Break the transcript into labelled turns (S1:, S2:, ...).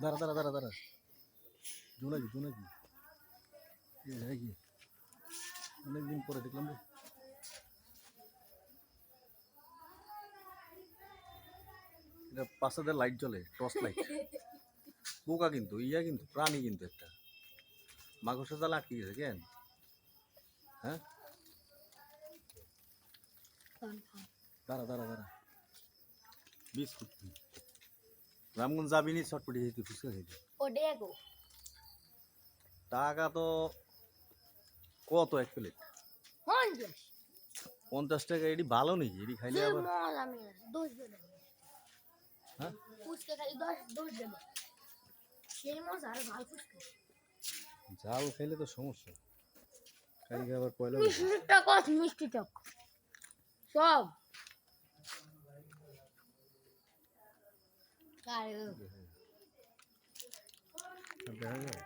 S1: দাঁড়া দাঁড়া দাঁড়া দাঁড়া জোনাকি জোনাকি কি অনেকদিন পরে দেখলাম রে। এটা পাশে লাইট জ্বলে, টর্চ লাইট। পোকা কিন্তু কিন্তু প্রাণী কিন্তু একটা মাকড়সার জালে আটকে গেছে কেন? হ্যাঁ দাঁড়া দাঁড়া দাঁড়া বিস্কুট রামগঞ্জ যাবি নি চটপটি খেতে ফুচকা খেতে? টাকা তো কত এক প্লেট? 50 টাকা। এটি ভালো নাকি? এটি খাইলে আবার হ্যাঁ ঝাল খাইলে তো সমস্যা। কালকে আবার পয়লা
S2: মিষ্টি টক সব
S1: দেখা যায়।